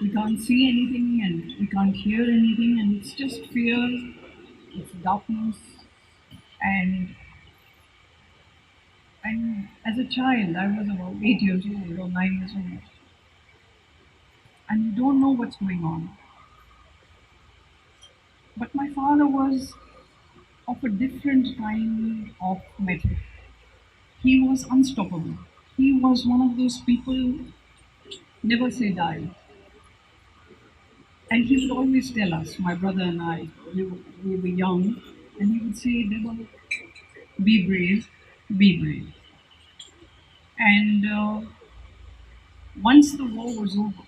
We can't see anything and we can't hear anything, and it's just fear, it's darkness. And as a child, I was about 8 years old or 9 years old, and you don't know what's going on. But my father was of a different kind of metal. He was unstoppable. He was one of those people never say die. And he would always tell us, my brother and I, we were young, and he would say, Debora, be brave, be brave. And once the war was over,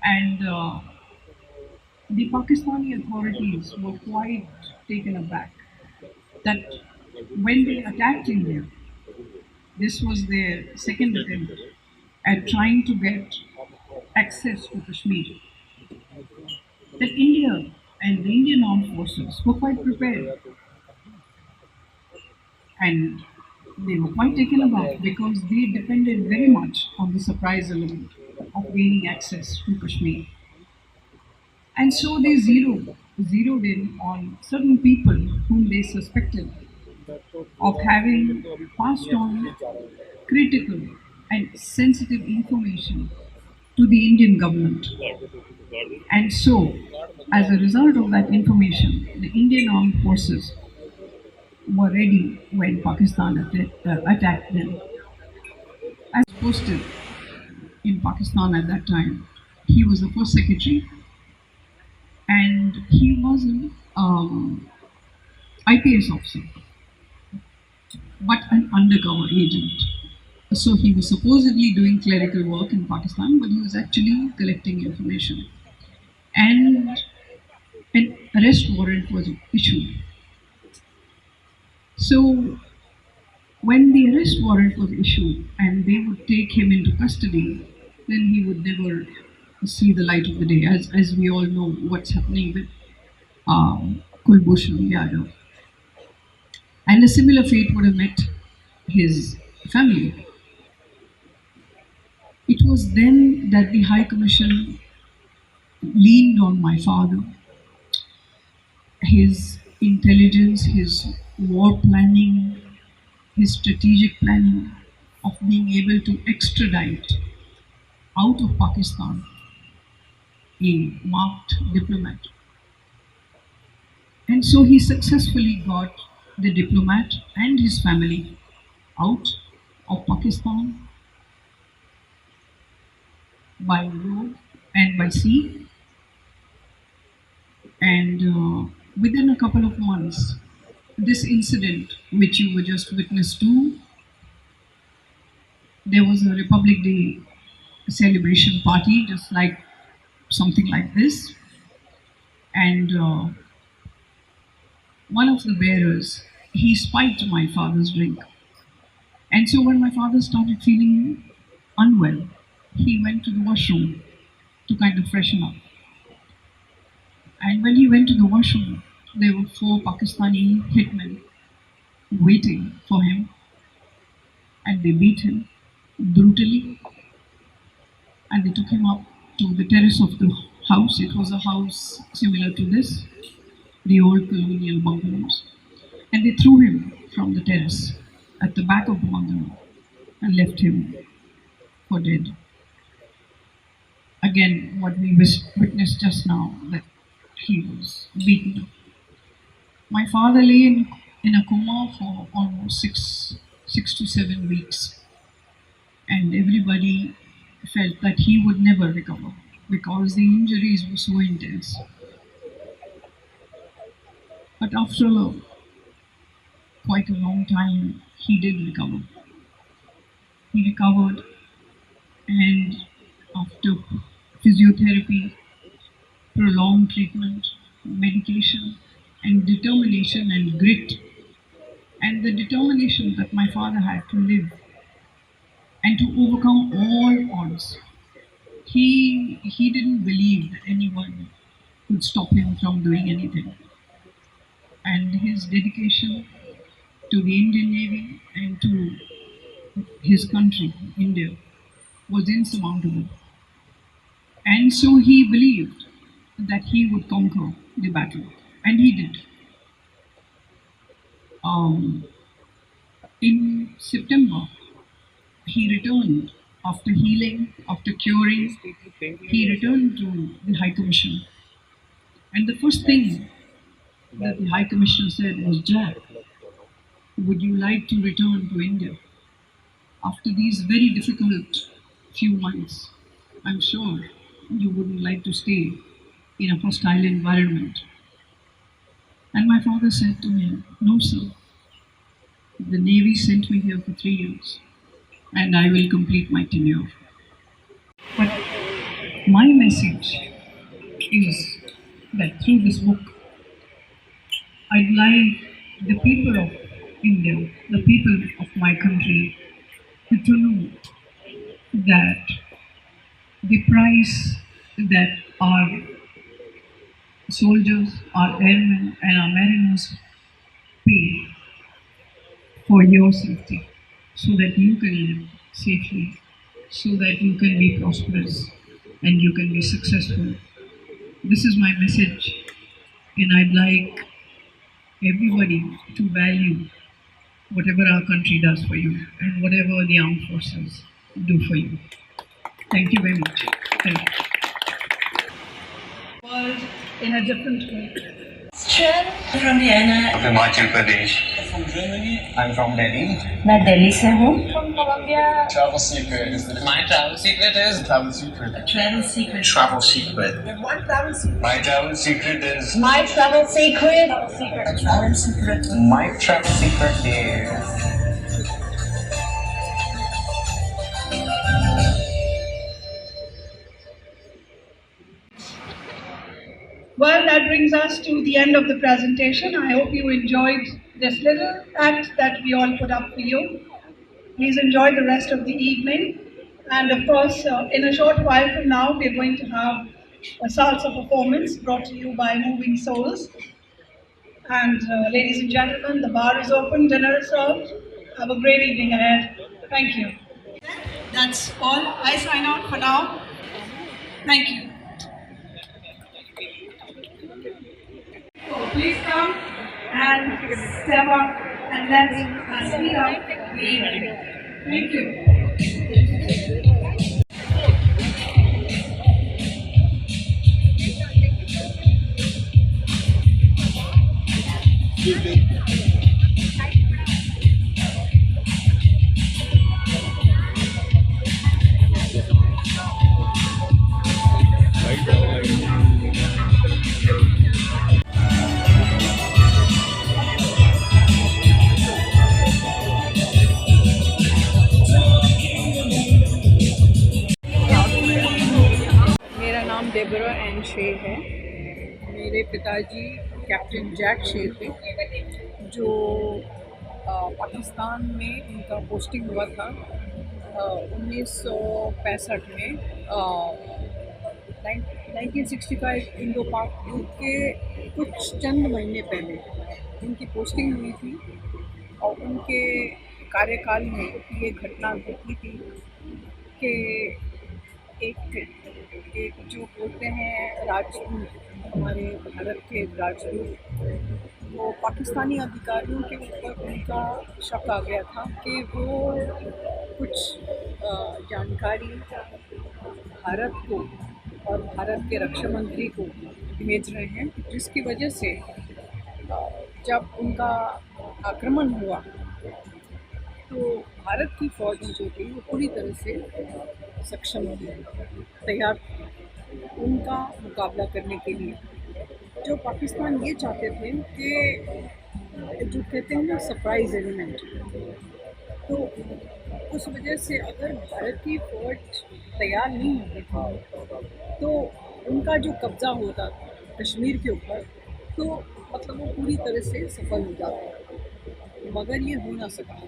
and the Pakistani authorities were quite taken aback that when they attacked India, this was their second attempt at trying to get access to Kashmir, that India and the Indian armed forces were quite prepared, and they were quite taken aback because they depended very much on the surprise element of gaining access to Kashmir. And so they zeroed in on certain people whom they suspected of having passed on critical and sensitive information to the Indian government. And so, as a result of that information, the Indian armed forces were ready when Pakistan attacked them. As posted in Pakistan at that time, he was the first secretary, and he was an IPS officer, but an undercover agent. So he was supposedly doing clerical work in Pakistan, but he was actually collecting information. And an arrest warrant was issued. So when the arrest warrant was issued and they would take him into custody, then he would never see the light of the day, as we all know what's happening with Kulbhushan Yadav. And a similar fate would have met his family. It was then that the High Commission leaned on my father, his intelligence, his war planning, his strategic planning of being able to extradite out of Pakistan a marked diplomat. And so he successfully got the diplomat and his family out of Pakistan by road and by sea. And within a couple of months, this incident, which you were just witness to, there was a Republic Day celebration party, just like something like this. And one of the bearers, he spiked my father's drink. And so when my father started feeling unwell, he went to the washroom to kind of freshen up. And when he went to the washroom, there were four Pakistani hitmen waiting for him, and they beat him brutally, and they took him up to the terrace of the house. It was a house similar to this, the old colonial bungalows, and they threw him from the terrace at the back of the bungalow and left him for dead. Again, what we witnessed just now, that he was beaten. My father lay in a coma for almost six to 7 weeks, and everybody felt that he would never recover because the injuries were so intense. But after quite a long time, he did recover. He recovered, and after physiotherapy, prolonged treatment, medication, and determination and grit, and the determination that my father had to live and to overcome all odds. He didn't believe that anyone could stop him from doing anything. And his dedication to the Indian Navy and to his country, India, was insurmountable. And so he believed that he would conquer the battle, and he did. Um, in September, he returned after healing, after curing. He returned to the High Commission, and the first thing that the High Commissioner said was, "Jack, would you like to return to India after these very difficult few months? I'm sure you wouldn't like to stay in a hostile environment." And my father said to me, "No, sir. The Navy sent me here for 3 years, and I will complete my tenure." But my message is that through this book, I'd like the people of India, the people of my country, to know that the price that our soldiers, our airmen, and our mariners pay for your safety, so that you can live safely, so that you can be prosperous and you can be successful. This is my message, and I'd like everybody to value whatever our country does for you and whatever the armed forces do for you. Thank you very much. Thank you. World in a different way. From Vienna. Himachal Pradesh. From Germany. I'm from Delhi. मैं दिल्ली से हूँ. From Colombia. Travel secret is My travel secret is travel secret. Travel secret. travel secret. My travel secret. My travel secret is My travel secret. Travel secret. my travel secret is Well, that brings us to the end of the presentation. I hope you enjoyed this little act that we all put up for you. Please enjoy the rest of the evening. And of course, in a short while from now, we're going to have a salsa performance brought to you by Moving Souls. And ladies and gentlemen, the bar is open, dinner is served. Have a great evening ahead. Thank you. That's all. I sign out for now. Thank you. Please come and step up and let's speed up the evening. Thank you. मेरा नाम Deborah N शे है. मेरे पिताजी captain Jack शे थे, जो पाकिस्तान में उनका पोस्टिंग हुआ था 1965 में. 1965 इंडो पाक युद्ध के कुछ चंद महीने पहले उनकी पोस्टिंग हुई थी, और उनके कार्यकाल में ये घटना घटी थी कि एक जो बोलते हैं राजदूत, हमारे भारत के राजदूत, वो पाकिस्तानी अधिकारियों के ऊपर उनका शक आ गया था कि वो कुछ जानकारी भारत को और भारत के रक्षा मंत्री को भेज रहे हैं, जिसकी वजह से जब उनका आक्रमण हुआ तो भारत की फ़ौज जो थी वो पूरी तरह से सक्षम थी, तैयार थी उनका मुकाबला करने के लिए. जो पाकिस्तान ये चाहते थे कि जो कहते हैं ना सरप्राइज़ एलिमेंट, तो उस वजह से अगर भारत की फ़ौज तैयार नहीं होती थी तो उनका जो कब्ज़ा होता कश्मीर के ऊपर, तो मतलब वो पूरी तरह से सफल हो जाता, मगर ये हो ना सका.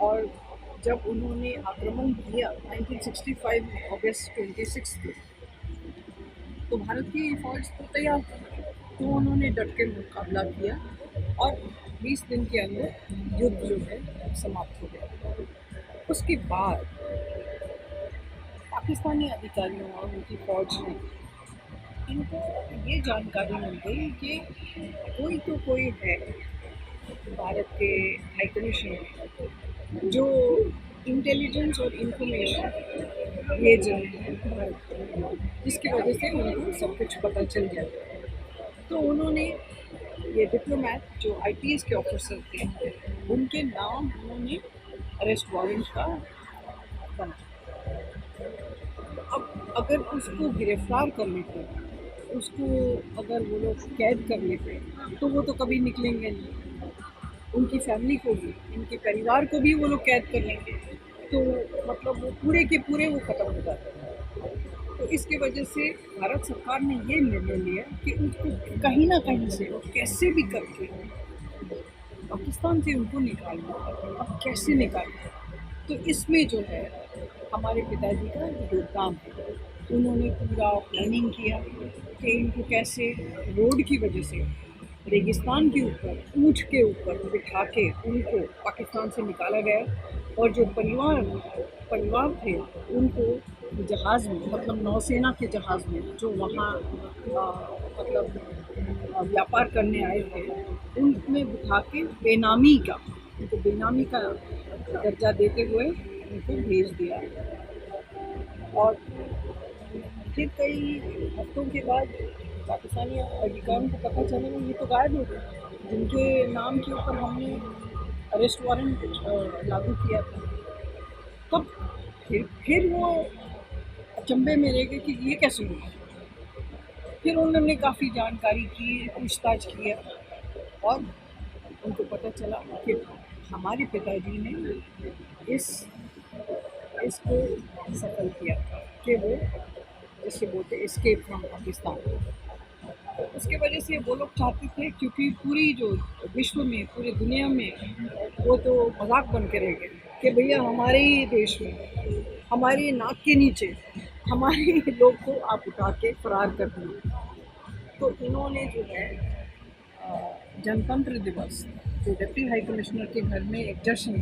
और जब उन्होंने आक्रमण किया 1965 में अगस्त 26 को, तो भारत की फ़ौज तो तैयार थी, तो उन्होंने डट के मुकाबला किया और 20 दिन के अंदर युद्ध जो है समाप्त हो गया. उसके बाद पाकिस्तानी अधिकारियों और उनकी फौज ने इनको ये जानकारी मिल गई कि कोई तो कोई है भारत के हाई कमीशन में जो इंटेलिजेंस और इंफॉर्मेशन भेज रहे हैं भारत को, जिसकी वजह से उनको सब कुछ पता चल जाता है। तो उन्होंने ये डिप्लोमेट जो आईपीएस के ऑफिसर थे उनके नाम उन्होंने अरेस्ट वारंट का बना। अब अगर उसको गिरफ्तार कर लेते, उसको अगर वो लोग कैद कर लेते तो वो तो कभी निकलेंगे नहीं। उनकी फैमिली को भी, इनके परिवार को भी वो लोग कैद कर लेंगे, तो मतलब वो पूरे के पूरे वो ख़त्म हो जाते हैं। तो इसकी वजह से भारत सरकार ने ये निर्णय लिया कि उनको कहीं ना कहीं से कैसे भी करके पाकिस्तान से उनको निकालना। अब कैसे निकालना, तो इसमें जो है हमारे पिताजी का योगदान है। उन्होंने पूरा प्लानिंग किया कि इनको कैसे रोड की वजह से रेगिस्तान के ऊपर ऊँट के ऊपर बिठा के उनको पाकिस्तान से निकाला गया, और जो परिवार थे उनको जहाज़ में, मतलब नौसेना के जहाज़ में जो वहाँ मतलब व्यापार करने आए थे, उनमें बिठा के उनको बेनामी का दर्जा देते हुए उनको भेज दिया। और फिर कई हफ्तों के बाद पाकिस्तानी अधिकारियों को पता चला कि ये तो गायब हो गए, जिनके नाम के ऊपर हमने अरेस्ट वारंट लागू किया था। तब फिर वो अचंभे में रह गए कि ये कैसे हुआ। फिर उन्होंने काफ़ी जानकारी की, पूछताछ किया, और उनको पता चला कि हमारे पिताजी ने इसको सफल किया कि वो जिससे बोलते एस्केप फ्रॉम पाकिस्तान। उसके वजह से वो लोग चाहते थे, क्योंकि पूरी जो विश्व में, पूरी दुनिया में वो तो मजाक बन के रह गए कि भैया हमारे ही देश में, हमारे नाक के नीचे हमारे लोग को आप उठा के फरार कर दिए। तो इन्होंने जो है जनतंत्र दिवस, जो डिप्टी हाई कमिश्नर के घर में एक जश्न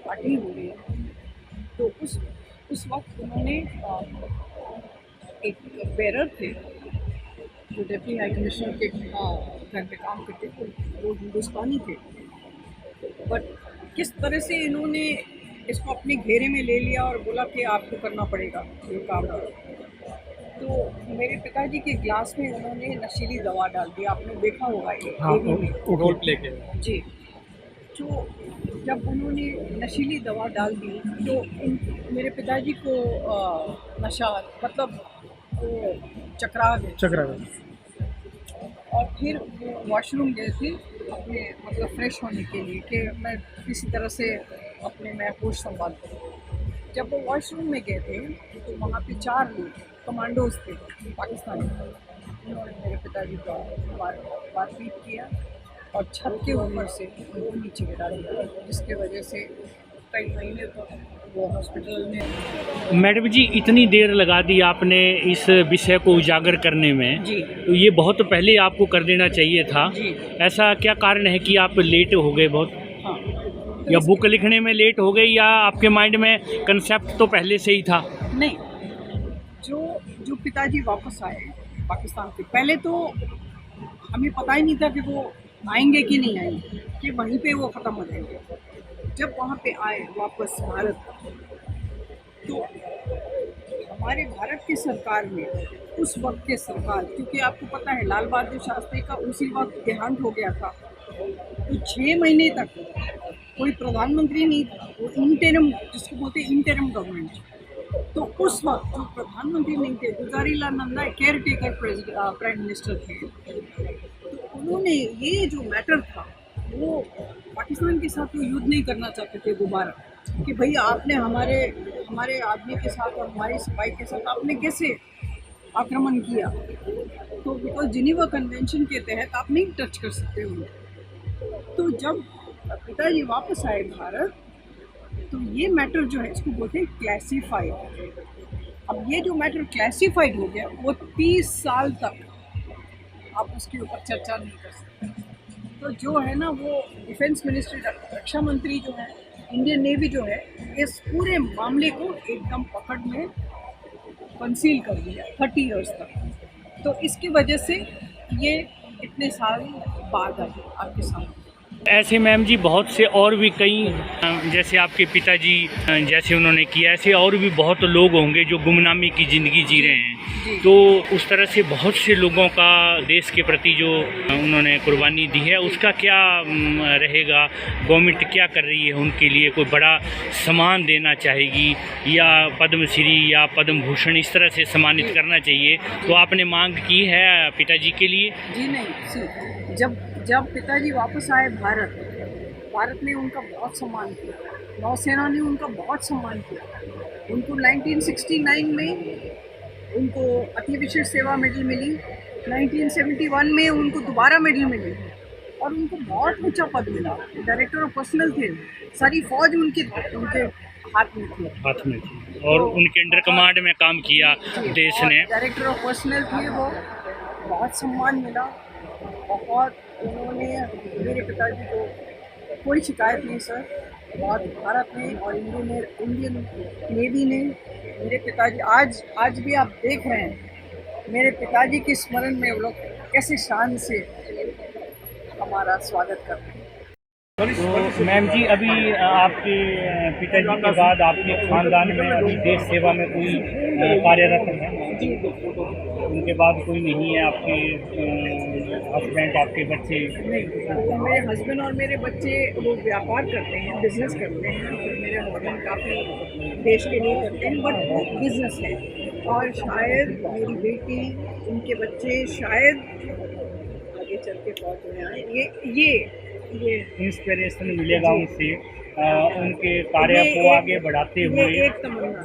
पार्टी हो रही है, तो उस वक्त उन्होंने एक बेरर थे जो डिप्टी हाई कमिश्नर के घर पे काम करते थे, वो हिंदुस्तानी थे, बट किस तरह से इन्होंने इसको अपने घेरे में ले लिया और बोला कि आपको करना पड़ेगा ये काम। तो मेरे पिताजी के ग्लास में उन्होंने नशीली दवा डाल दी, आपने देखा होगा ये टीवी में। रोल प्ले के जी, तो जब उन्होंने नशीली दवा डाल दी तो मेरे पिताजी को नशा, मतलब वो चकरा गए, और फिर वो वॉशरूम गए थे अपने मतलब फ्रेश होने के लिए कि मैं किसी तरह से अपने मैं होश संभाल करूँ। जब वो वॉशरूम में गए थे तो वहाँ पे 4 लोग कमांडोज थे पाकिस्तानी, उन्होंने मेरे पिताजी को बातचीत किया और छत के ऊपर से उनको नीचे गिरा दिया, जिसके वजह से कई महीने तक वो हॉस्पिटल में। मैडम जी, इतनी देर लगा दी आपने इस विषय को उजागर करने में जी, तो ये बहुत पहले आपको कर देना चाहिए था। जी, ऐसा क्या कारण है कि आप लेट हो गए बहुत? हाँ, या बुक लिखने में लेट हो गई, या आपके माइंड में कंसेप्ट तो पहले से ही था? नहीं, जो पिताजी वापस आए पाकिस्तान से, पहले तो हमें पता ही नहीं था कि वो आएंगे कि नहीं आएंगे, कि वहीं पे वो ख़त्म हो जाएंगे। जब वहाँ पे आए वापस भारत, तो हमारे भारत की सरकार ने, उस वक्त के सरकार, क्योंकि आपको पता है लाल बहादुर शास्त्री का उसी वक्त देहांत हो गया था, तो 6 महीने तक कोई प्रधानमंत्री नहीं था, वो इंटरिम, जिसको बोलते हैं इंटरिम गवर्नमेंट। तो उस वक्त जो प्रधानमंत्री नहीं थे, Gulzarilal Nanda caretaker prime minister थे, तो उन्होंने ये जो मैटर था वो पाकिस्तान के साथ वो युद्ध नहीं करना चाहते थे दोबारा, कि भैया आपने हमारे आदमी के साथ और हमारे सिपाही के साथ आपने कैसे आक्रमण किया। तो बिकॉज जिनेवा कन्वेंशन के तहत आप नहीं टच कर सकते उनको। तो जब पिताजी वापस आए भारत, तो ये मैटर जो है इसको बोलते हैं क्लासिफाइड। अब ये जो मैटर क्लासिफाइड हो गया, वो 30 साल तक आप उसके ऊपर चर्चा नहीं कर सकते। तो जो है ना, वो डिफेंस मिनिस्ट्री, रक्षा मंत्री जो है, इंडियन नेवी जो है, इस पूरे मामले को एकदम पकड़ में कंसील कर दिया 30 इयर्स तक। तो इसकी वजह से ये इतने साल बाद आए आपके सामने। ऐसे मैम जी बहुत से और भी कई जैसे आपके पिताजी जैसे उन्होंने किया, ऐसे और भी बहुत लोग होंगे जो गुमनामी की ज़िंदगी जी रहे हैं। तो उस तरह से बहुत से लोगों का देश के प्रति जो उन्होंने कुर्बानी दी है उसका क्या रहेगा? गवर्नमेंट क्या कर रही है उनके लिए? कोई बड़ा सम्मान देना चाहेगी या पद्मश्री या पद्म भूषण इस तरह से सम्मानित करना चाहिए? तो आपने मांग की है पिताजी के लिए? जी नहीं, जब पिताजी वापस आए भारत ने उनका बहुत सम्मान किया, नौसेना ने उनका बहुत सम्मान किया। उनको 1969 में उनको अति विशिष्ट सेवा मेडल मिली, 1971 में उनको दोबारा मेडल मिली और उनको बहुत ऊंचा पद मिला। डायरेक्टर ऑफ पर्सनल थे, सारी फौज उनके हाथ में थी। और उनके अंडर कमांड में काम किया देश ने। डायरेक्टर ऑफ पर्सनल थे वो, बहुत सम्मान मिला। बहुत उन्होंने मेरे पिताजी को कोई शिकायत नहीं सर, बहुत भारत ने और इंडियन नेवी ने मेरे पिताजी आज भी आप देख रहे हैं मेरे पिताजी के स्मरण में वो लोग कैसे शान से हमारा स्वागत करते हैं। तो मैम जी अभी आपके पिताजी के बाद आपके खानदान में अभी देश सेवा में कोई कार्यरत है? उनके बाद कोई नहीं है? आपके हस्बैंड, आपके बच्चे? नहीं, मेरे हस्बैंड और मेरे बच्चे वो व्यापार करते हैं, बिजनेस करते हैं। मेरे हस्बैंड काफ़ी देश के लिए करते हैं बट वो बिजनेस है। और शायद मेरी बेटी, उनके बच्चे शायद आगे चल के फौज में आए। ये इंस्पिरेशन मिलेगा उनसे उनके कार्य को आगे बढ़ाते हुए। एक तमन्ना।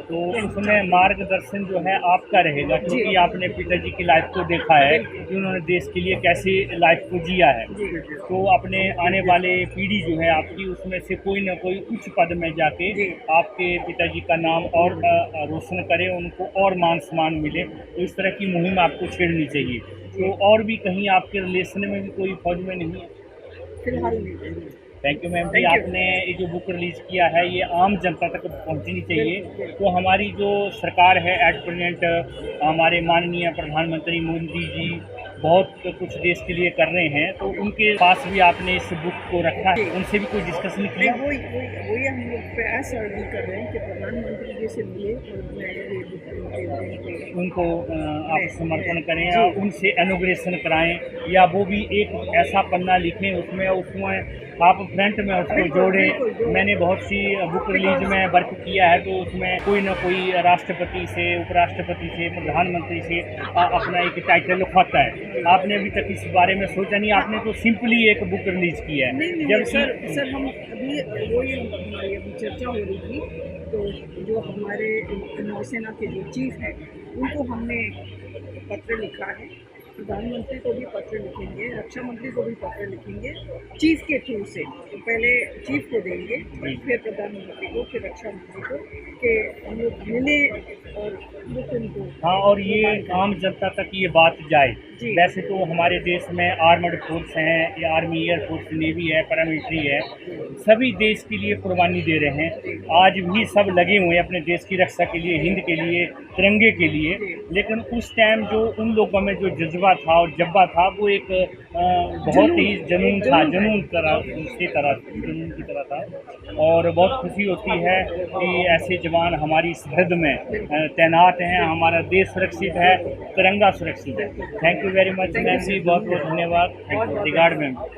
तो उसमें मार्गदर्शन जो है आपका रहेगा, क्योंकि आपने पिताजी की लाइफ को देखा है कि उन्होंने देश के लिए कैसे लाइफ को जिया है। तो अपने आने वाले पीढ़ी जो है आपकी, उसमें से कोई ना कोई उच्च पद में जाके आपके पिताजी का नाम और रोशन करे, उनको और मान सम्मान मिले। तो इस तरह की मुहिम आपको छेड़नी चाहिए। तो और भी कहीं आपके रिलेशन में भी कोई फौज में नहीं है? फिलहाल नहीं। थैंक यू मैम जी। आपने ये जो बुक रिलीज़ किया है ये आम जनता तक पहुंचनी चाहिए। तो हमारी जो सरकार है एट प्रेजेंट, हमारे माननीय प्रधानमंत्री मोदी जी बहुत कुछ देश के लिए कर रहे हैं, तो उनके पास भी आपने इस बुक को रखा है, उनसे भी कोई डिस्कशन किया? वही हम लोग प्रयास भी कर रहे हैं कि प्रधानमंत्री जी से मिले और उनको आप समर्पण करें या उनसे इनॉग्रेशन कराएं, या वो भी एक ऐसा पन्ना लिखें उसमें आप फ्रंट में उसको जोड़ें। मैंने बहुत सी बुक रिलीज में वर्क किया है, तो उसमें कोई ना कोई राष्ट्रपति से, उपराष्ट्रपति से, प्रधानमंत्री से अपना एक टाइटल लिखवाता है। आपने अभी तक इस बारे में सोचा नहीं? आपने तो सिंपली एक बुक रिलीज की है। जब सर हम अभी हमारी अभी चर्चा हो रही थी, तो जो हमारे नौसेना के जो चीफ हैं उनको हमने पत्र लिखा है। प्रधानमंत्री को भी पत्र लिखेंगे, रक्षा मंत्री को भी पत्र लिखेंगे चीफ के थ्रू से। तो पहले चीफ को देंगे, फिर प्रधानमंत्री को, फिर रक्षा मंत्री को, कि हम लोग मिले और उनको। हाँ, और ये आम जनता तक ये बात जाए। वैसे तो हमारे देश में आर्मड फोर्स हैं, या आर्मी, एयरफोर्स, नेवी है, पैरामिलिट्री है, सभी देश के लिए कुर्बानी दे रहे हैं। आज भी सब लगे हुए हैं अपने देश की रक्षा के लिए, हिंद के लिए, तिरंगे के लिए। लेकिन उस टाइम जो उन लोगों में जो जज्बा था और जज्बा था, वो एक बहुत ही जुनून की तरह था। और बहुत खुशी होती है कि ऐसे जवान हमारी सरहद में तैनात हैं। हमारा देश सुरक्षित है, तिरंगा सुरक्षित है। Thank you very much ma'am ji, बहुत बहुत धन्यवाद। Regard ma'am.